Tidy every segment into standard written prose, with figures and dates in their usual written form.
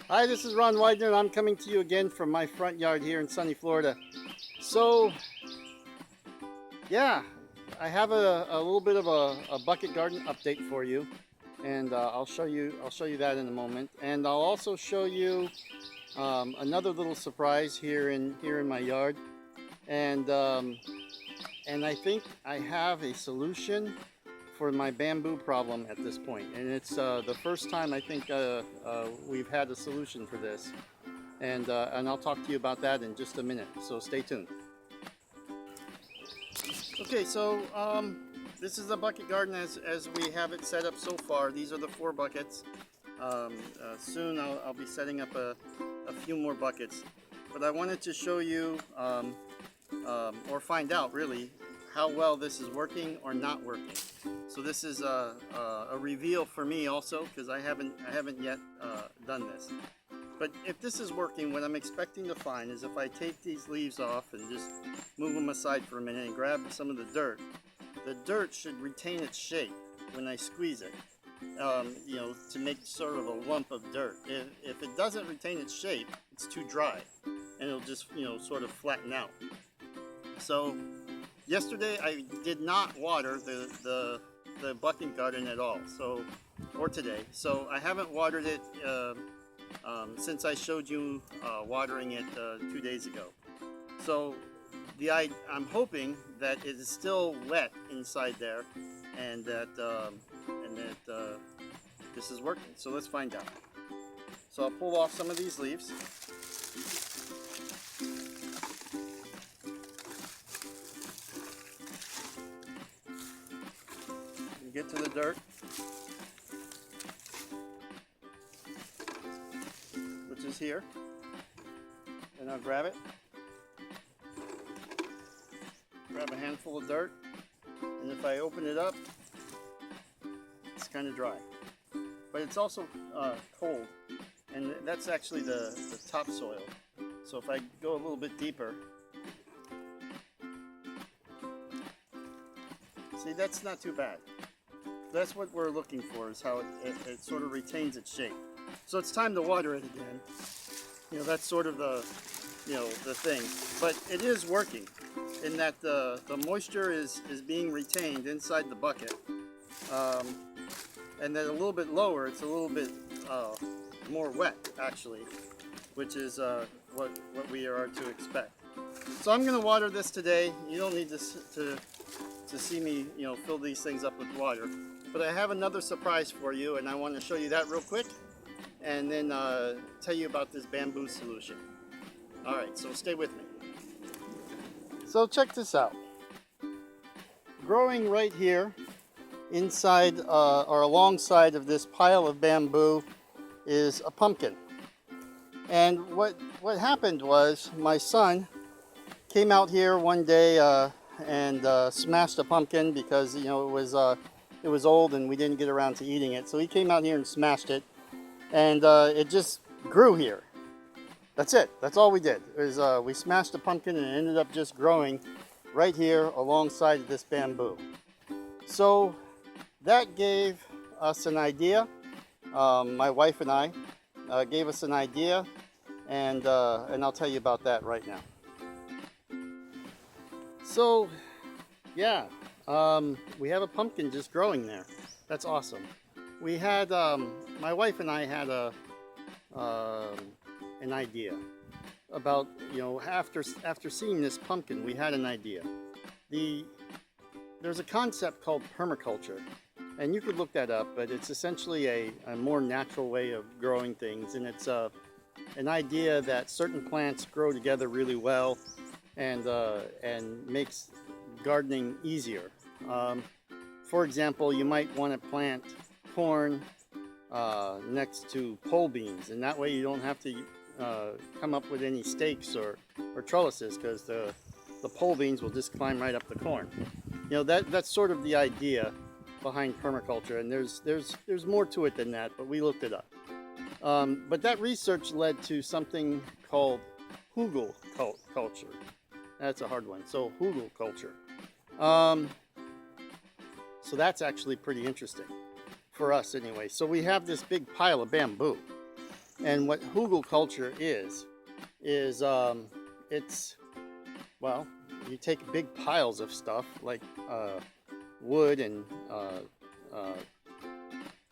Hi, this is Ron Widener, and I'm coming to you again from my front yard here in sunny Florida. So, yeah, I have a little bit of a bucket garden update for you, and I'll show you that in a moment, and I'll also show you another little surprise here in my yard, and and I think I have a solution for my bamboo problem at this point, and it's the first time I think we've had a solution for this. And I'll talk to you about that in just a minute, so stay tuned. Okay, so this is the bucket garden as we have it set up so far. These are the 4 buckets. Soon I'll be setting up a few more buckets, but I wanted to show you or find out really how well this is working or not working. So this is a reveal for me also, because I haven't yet done this. But if this is working, what I'm expecting to find is if I take these leaves off and just move them aside for a minute and grab some of the dirt should retain its shape when I squeeze it, to make sort of a lump of dirt. If it doesn't retain its shape, it's too dry, and it'll just, sort of flatten out. So yesterday I did not water the bucket garden at all, or today. So I haven't watered it since I showed you watering it 2 days ago. So I'm hoping that it is still wet inside there, and that this is working. So let's find out. So I'll pull off some of these leaves. And get to the dirt, which is here, and I'll grab it. Grab a handful of dirt, and if I open it up, it's kind of dry, but it's also cold, and that's actually the topsoil. So if I go a little bit deeper, see, that's not too bad. That's what we're looking for, is how it sort of retains its shape. So it's time to water it again. That's sort of the thing, but it is working in that the moisture is being retained inside the bucket, and then a little bit lower, it's a little bit more wet actually, which is what we are to expect. So I'm going to water this today. You don't need to see me fill these things up with water, but I have another surprise for you, and I want to show you that real quick, and then tell you about this bamboo solution. All right, so stay with me. So check this out. Growing right here inside or alongside of this pile of bamboo is a pumpkin. And what happened was my son came out here one day and smashed a pumpkin because it was old and we didn't get around to eating it. So he came out here and smashed it, and it just grew here. That's it. That's all we did. We smashed the pumpkin, and it ended up just growing right here alongside of this bamboo. So that gave us an idea. My wife and I gave us an idea, and I'll tell you about that right now. So yeah, we have a pumpkin just growing there. That's awesome. We had my wife and I had an idea about, after seeing this pumpkin, we had an idea. There's a concept called permaculture, and you could look that up, but it's essentially a more natural way of growing things, and it's an idea that certain plants grow together really well, and makes gardening easier. For example, you might want to plant corn next to pole beans, and that way you don't have to come up with any stakes or trellises, because the pole beans will just climb right up the corn. That's sort of the idea behind permaculture, and there's more to it than that, but we looked it up. But that research led to something called hugelkulture. That's a hard one. So hugelkulture. So that's actually pretty interesting for us anyway. So we have this big pile of bamboo, And what hugelkulture is it's, well, you take big piles of stuff like wood and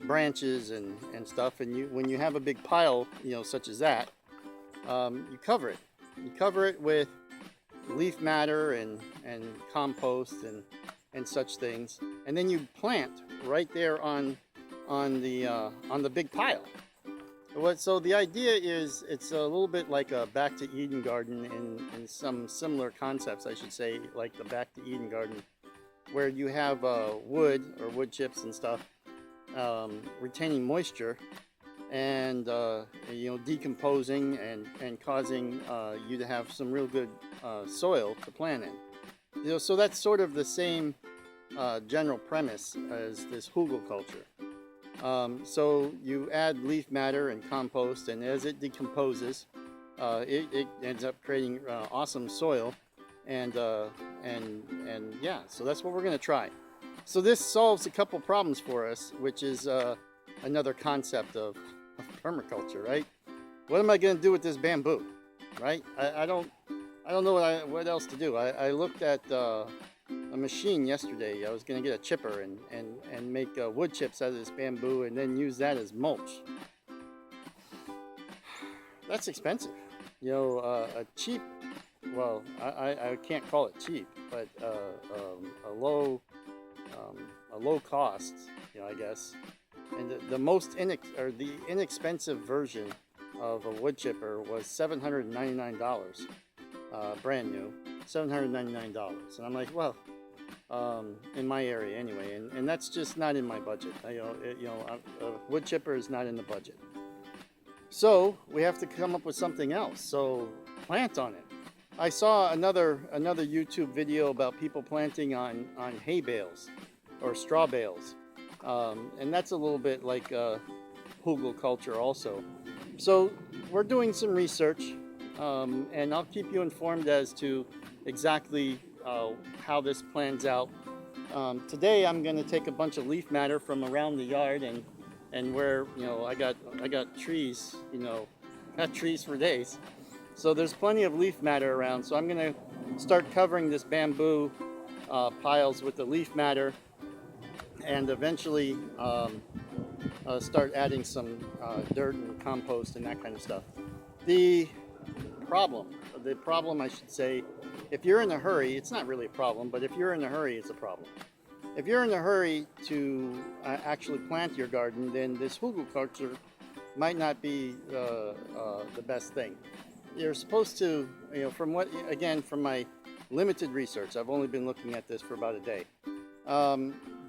branches and stuff, and when you have a big pile, such as that, you cover it. You cover it with leaf matter and compost and such things, and then you plant right there on the big pile. So the idea is, it's a little bit like a Back to Eden garden in some similar concepts, I should say, like the Back to Eden garden, where you have wood or wood chips and stuff retaining moisture and decomposing and causing you to have some real good soil to plant in. So that's sort of the same general premise as this hugelkulture. So you add leaf matter and compost, and as it decomposes, it ends up creating awesome soil, and yeah, so that's what we're going to try. So this solves a couple problems for us, which is another concept of permaculture, right? What am I going to do with this bamboo, right? I don't know what else to do. I looked at a machine yesterday. I was going to get a chipper and make wood chips out of this bamboo and then use that as mulch. That's expensive. A cheap, well, I can't call it cheap, but a low cost, I guess. And the inexpensive version of a wood chipper was $799, brand new, $799. And I'm like, well, in my area anyway, and that's just not in my budget. A wood chipper is not in the budget. So we have to come up with something else. So plant on it. I saw another YouTube video about people planting on hay bales or straw bales, and that's a little bit like hugelkulture also. So we're doing some research, and I'll keep you informed as to exactly how this plans out. Today I'm going to take a bunch of leaf matter from around the yard and where I got trees, got trees for days. So there's plenty of leaf matter around. So I'm going to start covering this bamboo piles with the leaf matter, and eventually start adding some dirt and compost and that kind of stuff. The problem I should say, if you're in a hurry, it's not really a problem, but if you're in a hurry, it's a problem. If you're in a hurry to actually plant your garden, then this hugelkulture might not be the best thing. You're supposed to, from my limited research, I've only been looking at this for about a day,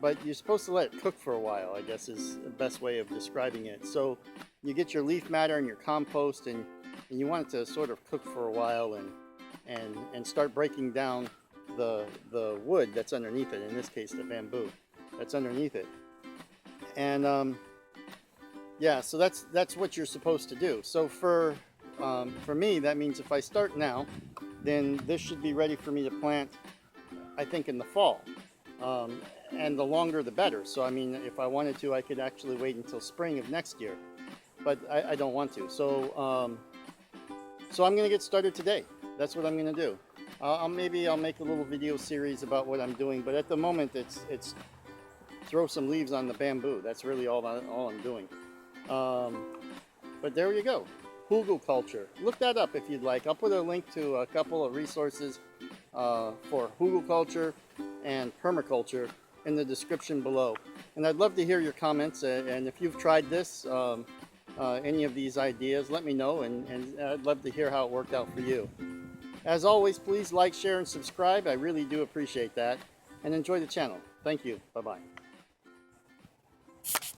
but you're supposed to let it cook for a while, I guess is the best way of describing it. So you get your leaf matter and your compost, and you want it to sort of cook for a while and start breaking down the wood that's underneath it, in this case the bamboo that's underneath it. And yeah, so that's what you're supposed to do. So for me, that means if I start now, then this should be ready for me to plant, I think, in the fall. And the longer the better. So I mean, if I wanted to, I could actually wait until spring of next year, but I don't want to. So so I'm going to get started today. That's what I'm going to do. Maybe I'll make a little video series about what I'm doing, but at the moment it's throw some leaves on the bamboo. That's really all I'm doing. But there you go. Hugelkulture. Look that up if you'd like. I'll put a link to a couple of resources for hugelkulture and permaculture in the description below. And I'd love to hear your comments, and if you've tried this, any of these ideas, let me know, and I'd love to hear how it worked out for you. As always, please like, share, and subscribe. I really do appreciate that. And enjoy the channel. Thank you. Bye-bye.